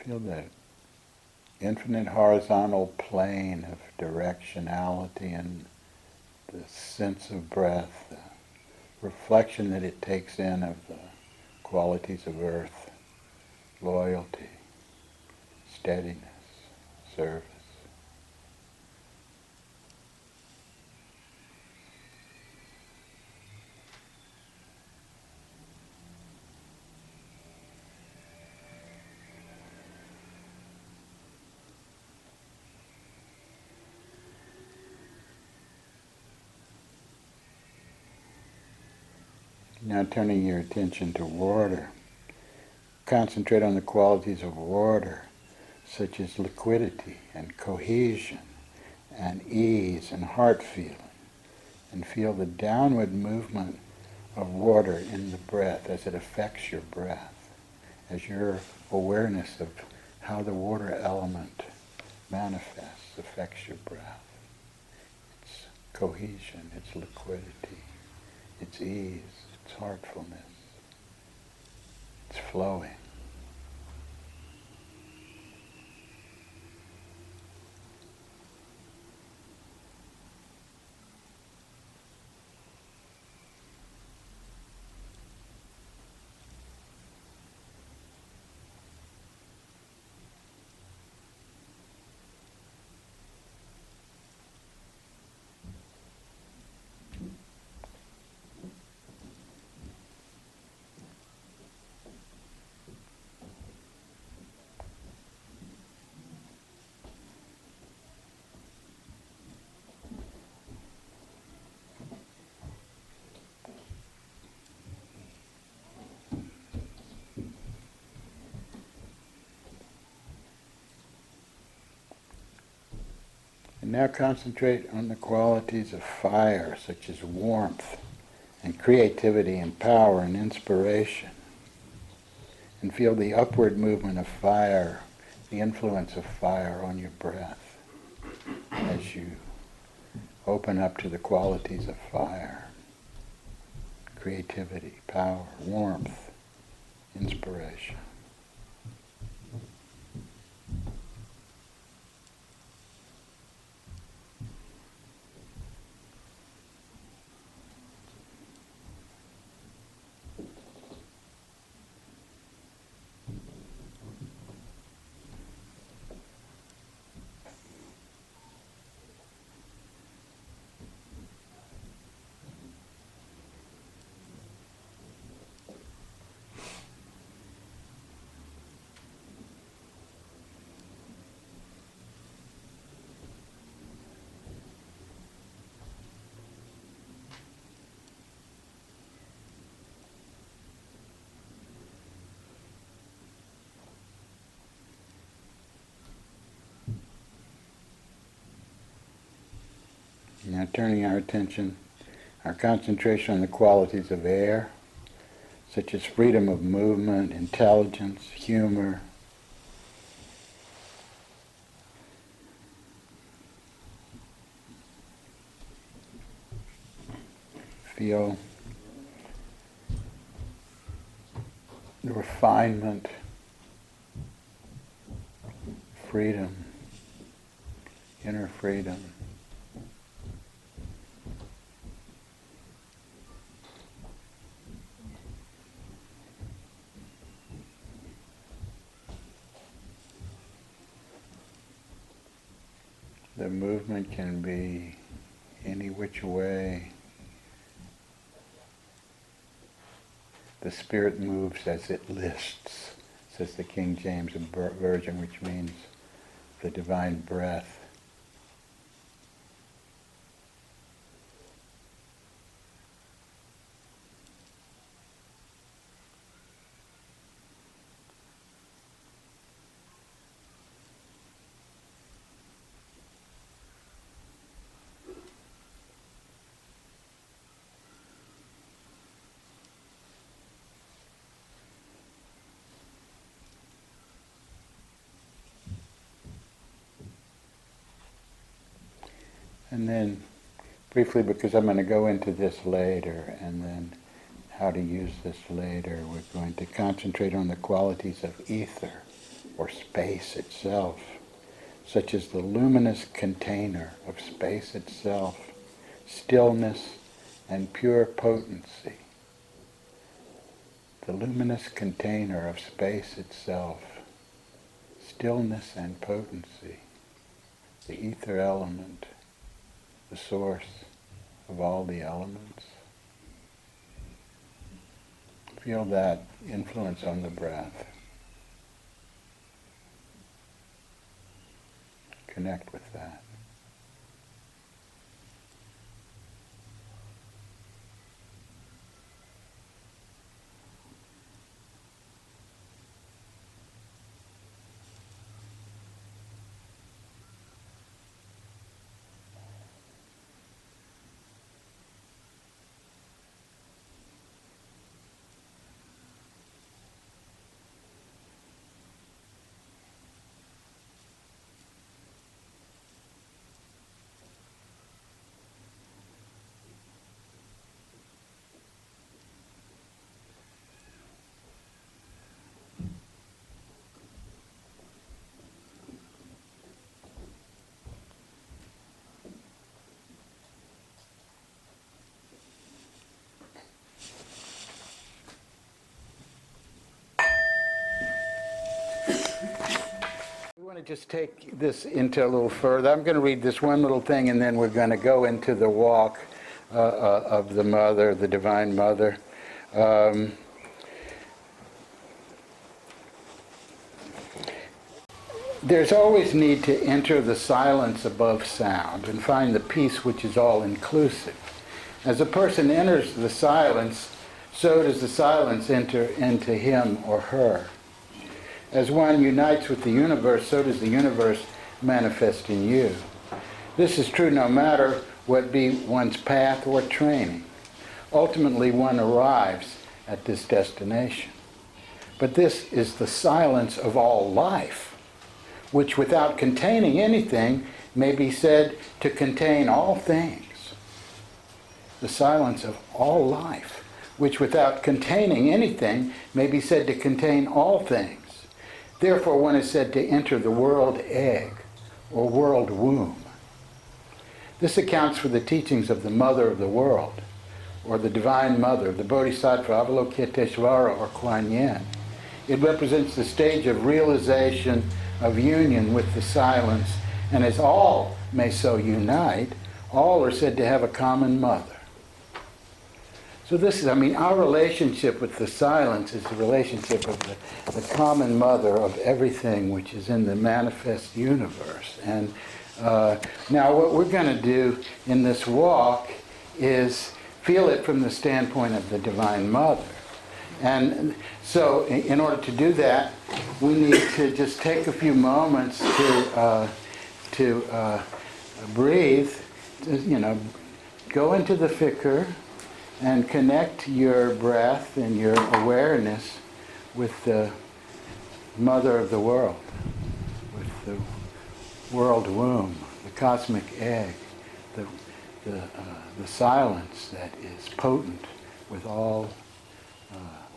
Feel that infinite horizontal plane of directionality and the sense of breath, the reflection that it takes in of the qualities of earth, loyalty, steadiness, service. Now turning your attention to water. Concentrate on the qualities of water, such as liquidity and cohesion and ease and heart feeling. And feel the downward movement of water in the breath as it affects your breath, as your awareness of how the water element manifests affects your breath. Its cohesion, its liquidity, its ease, its heartfulness, its flowing. Now concentrate on the qualities of fire, such as warmth and creativity and power and inspiration. And feel the upward movement of fire, the influence of fire on your breath as you open up to the qualities of fire, creativity, power, warmth, inspiration. Now turning our attention, our concentration on the qualities of air, such as freedom of movement, intelligence, humor. Feel the refinement, freedom, inner freedom. The movement can be any which way. The spirit moves as it lists, says the King James Version, which means the divine breath. And then, briefly, because I'm going to go into this later, and then how to use this later, we're going to concentrate on the qualities of ether, or space itself, such as the luminous container of space itself, stillness and pure potency. The luminous container of space itself, stillness and potency, the ether element, the source of all the elements. Feel that influence on the breath. Connect with that. I want to just take this into a little further. I'm going to read this one little thing, and then we're going to go into the walk of the Mother, the Divine Mother. There's always need to enter the silence above sound and find the peace which is all-inclusive. As a person enters the silence, so does the silence enter into him or her. As one unites with the universe, so does the universe manifest in you. This is true no matter what be one's path or training. Ultimately, one arrives at this destination. But this is the silence of all life, which without containing anything may be said to contain all things. The silence of all life, which without containing anything may be said to contain all things. Therefore, one is said to enter the world egg or world womb. This accounts for the teachings of the Mother of the World, or the Divine Mother, the Bodhisattva Avalokiteshvara, or Kuan Yin. It represents the stage of realization of union with the silence, and as all may so unite, all are said to have a common mother. So this is, our relationship with the silence is the relationship of the common mother of everything which is in the manifest universe. And now what we're going to do in this walk is feel it from the standpoint of the Divine Mother. And so in order to do that, we need to just take a few moments to breathe, go into the Fikr, and connect your breath and your awareness with the Mother of the World, with the world womb, the cosmic egg, the silence that is potent with all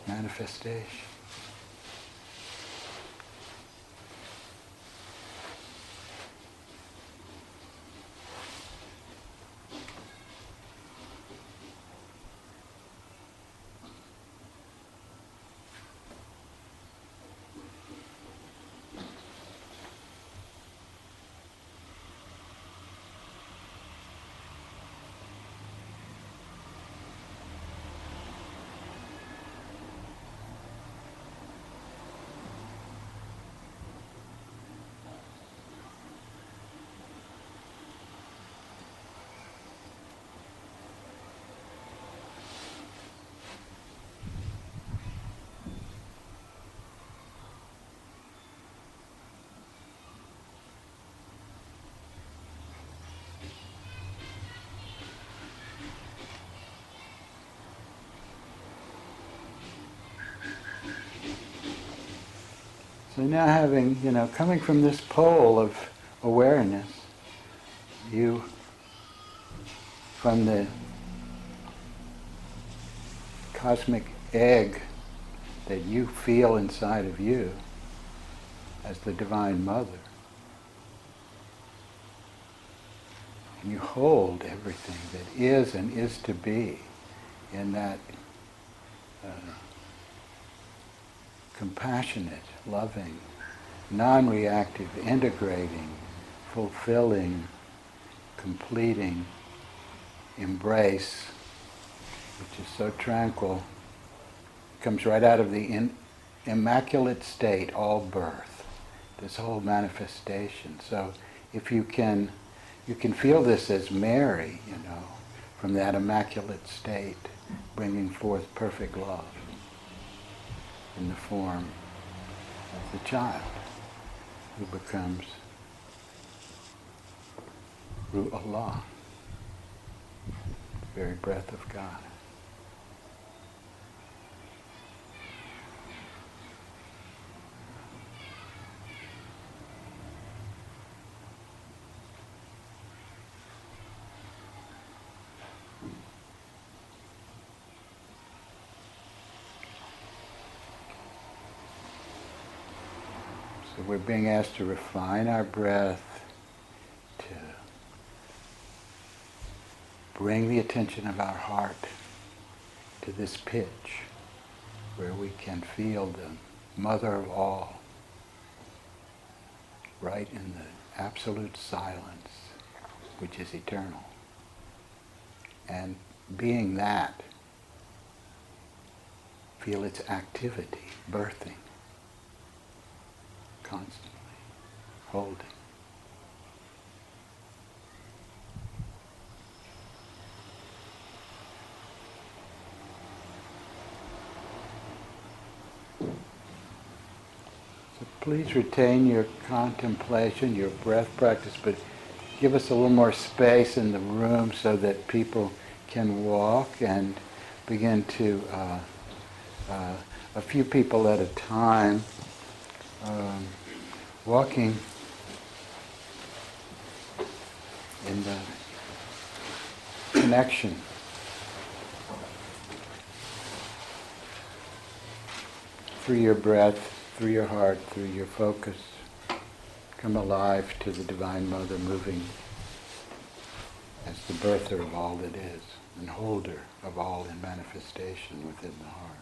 manifestation. So now having, coming from this pole of awareness, you, from the cosmic egg that you feel inside of you as the Divine Mother, and you hold everything that is and is to be in that compassionate, loving, non-reactive, integrating, fulfilling, completing embrace, which is so tranquil, comes right out of the immaculate state, all birth, this whole manifestation. So if you can feel this as Mary, from that immaculate state, bringing forth perfect love in the form of the child who becomes Ruh-Allah, the very breath of God. So we're being asked to refine our breath, to bring the attention of our heart to this pitch where we can feel the mother of all right in the absolute silence, which is eternal. And being that, feel its activity, birthing, constantly, holding. So please retain your contemplation, your breath practice, but give us a little more space in the room so that people can walk and begin to, a few people at a time, walking in the connection through your breath, through your heart, through your focus. Come alive to the Divine Mother, moving as the birther of all that is and holder of all in manifestation within the heart.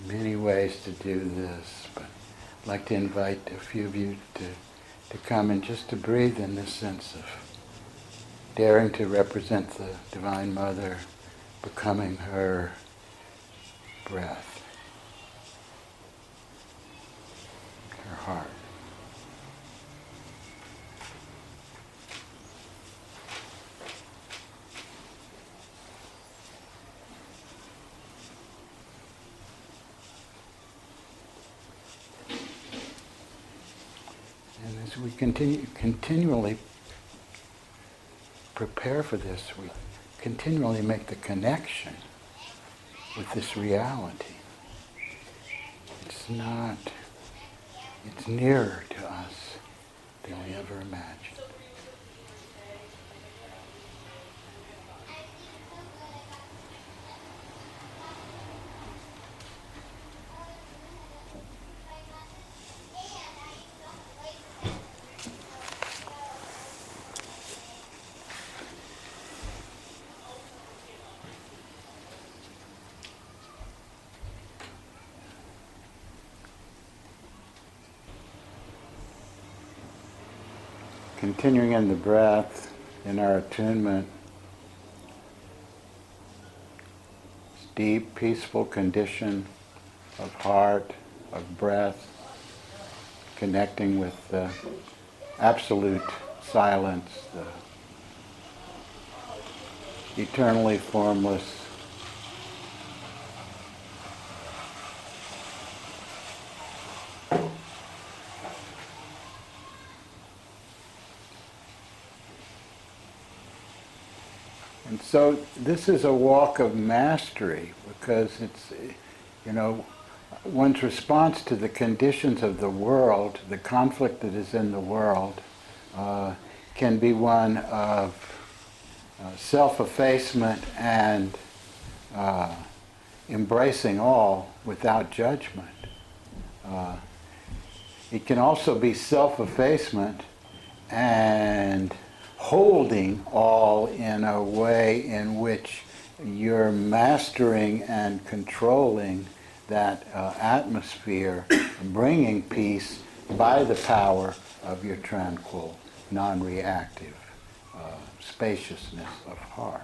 Many ways to do this, but I'd like to invite a few of you to come and just to breathe in this sense of daring to represent the Divine Mother, becoming her breath, her heart. And as we continually prepare for this, we continually make the connection with this reality. It's nearer to us than we ever imagined. Continuing in the breath, in our attunement, this deep, peaceful condition of heart, of breath, connecting with the absolute silence, the eternally formless, and so this is a walk of mastery because it's, one's response to the conditions of the world, the conflict that is in the world, can be one of self-effacement and embracing all without judgment. It can also be self-effacement and holding all in a way in which you're mastering and controlling that atmosphere, bringing peace by the power of your tranquil, non-reactive spaciousness of heart.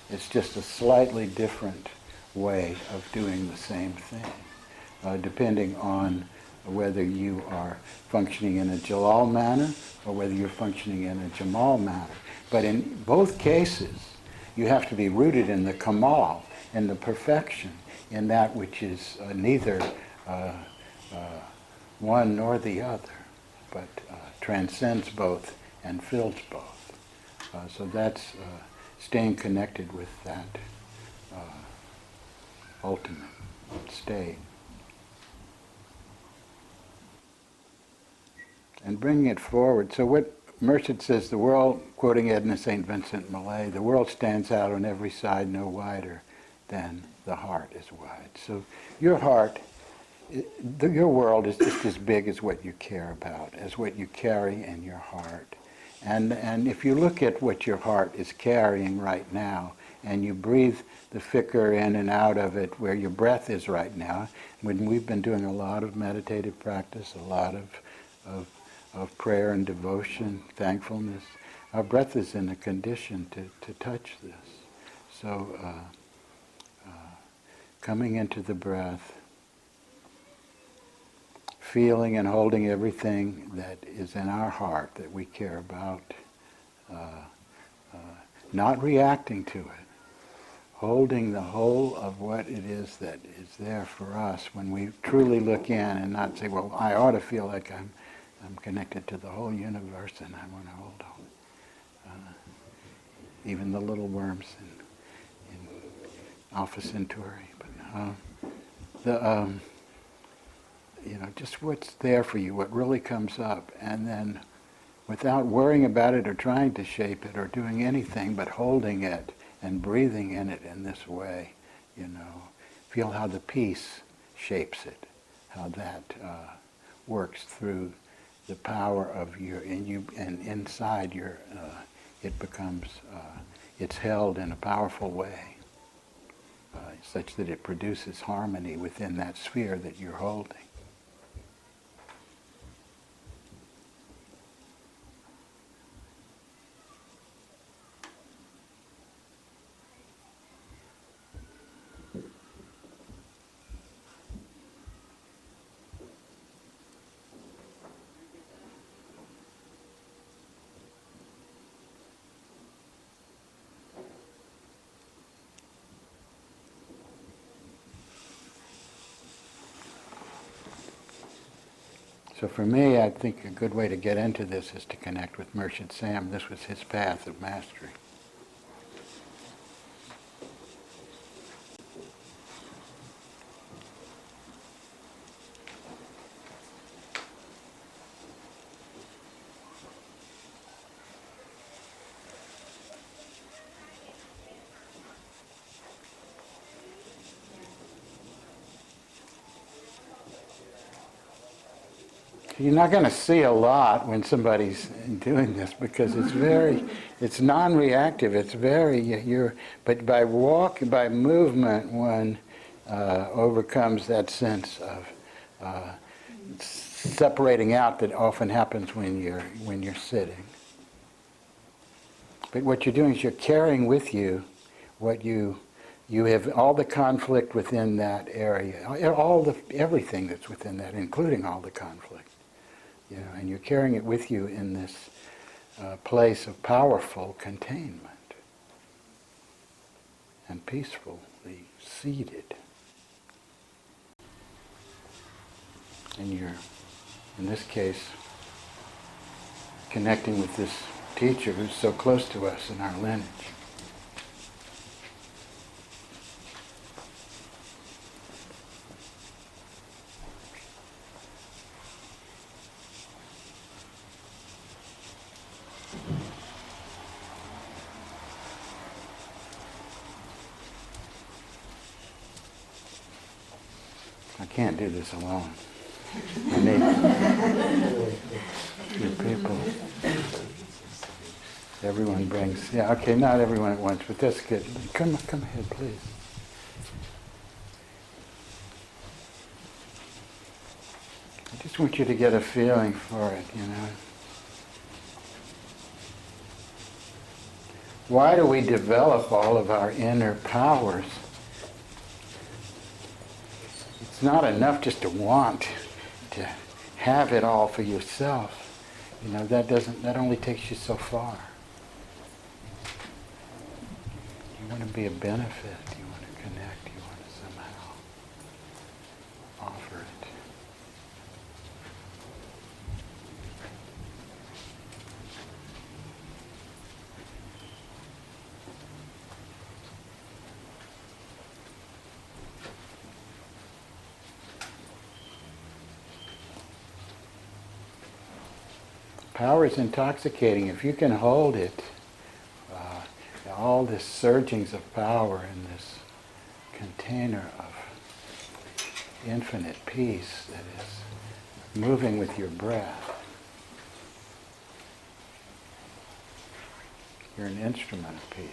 It's just a slightly different way of doing the same thing, depending on whether you are functioning in a Jelal manner or whether you're functioning in a Jemal manner. But in both cases, you have to be rooted in the Kamal, in the perfection, in that which is neither one nor the other, but transcends both and fills both. So that's staying connected with that ultimate state. And bringing it forward. So what Murshid says, the world, quoting Edna St. Vincent Millay, the world stands out on every side no wider than the heart is wide. So your heart, your world is just as big as what you care about, as what you carry in your heart. And if you look at what your heart is carrying right now, and you breathe the fikr in and out of it where your breath is right now. When we've been doing a lot of meditative practice, a lot of prayer and devotion, thankfulness, our breath is in a condition to touch this. So coming into the breath, feeling and holding everything that is in our heart that we care about, not reacting to it, holding the whole of what it is that is there for us when we truly look in and not say, well, I ought to feel like I'm connected to the whole universe and I want to hold on. Even the little worms in Alpha Centauri. But just what's there for you, what really comes up, and then without worrying about it or trying to shape it or doing anything but holding it and breathing in it in this way, feel how the peace shapes it, how that works through the power of and inside your, it becomes, it's held in a powerful way, such that it produces harmony within that sphere that you're holding. So for me, I think a good way to get into this is to connect with Murshid Sam. This was his path of mastery. You're not going to see a lot when somebody's doing this because it's non-reactive. It's but by movement, one overcomes that sense of separating out that often happens when you're sitting. But what you're doing is you're carrying with you what you have, all the conflict within that area, everything that's within that, including all the conflict. And you're carrying it with you in this place of powerful containment and peacefully seated. And you're, in this case, connecting with this teacher who's so close to us in our lineage. I can't do this alone. I need your people. Everyone brings, okay, not everyone at once, but that's good. Come ahead, please. I just want you to get a feeling for it, Why do we develop all of our inner powers? It's not enough just to want to have it all for yourself. That only takes you so far. You want to be a benefit, you want to connect, you want to somehow offer it. Power is intoxicating. If you can hold it, all this surgings of power in this container of infinite peace that is moving with your breath. You're an instrument of peace.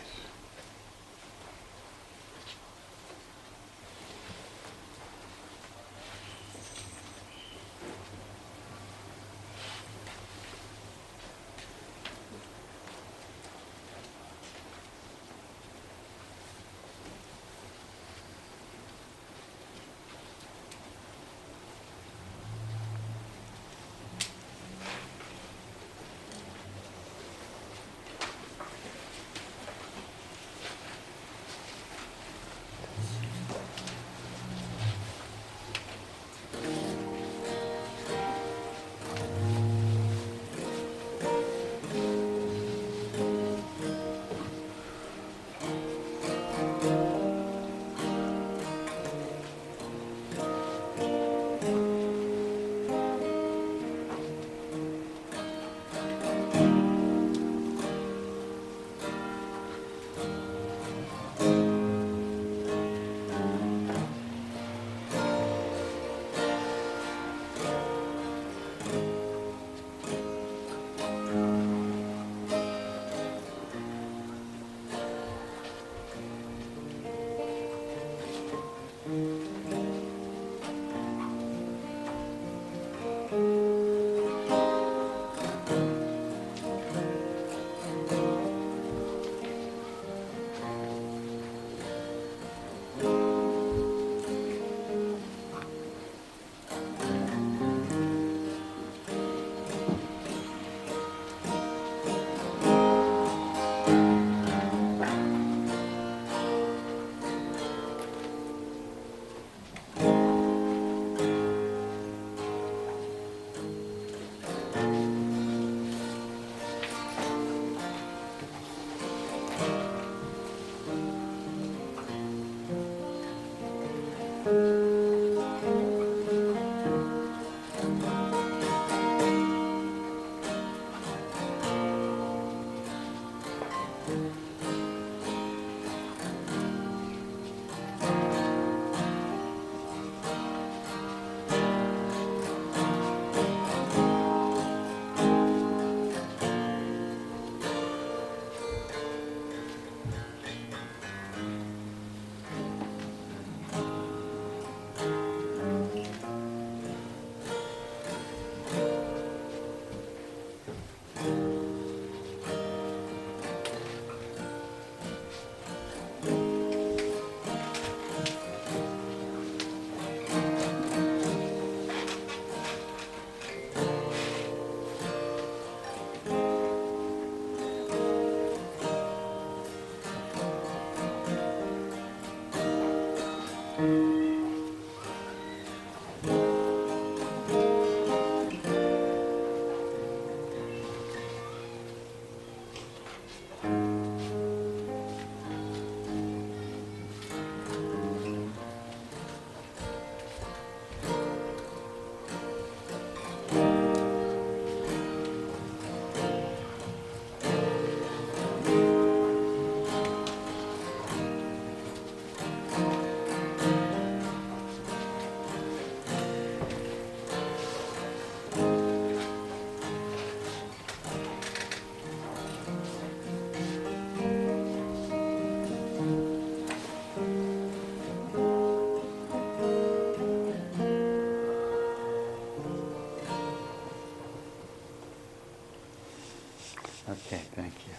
Okay, thank you.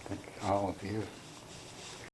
Thank all of you.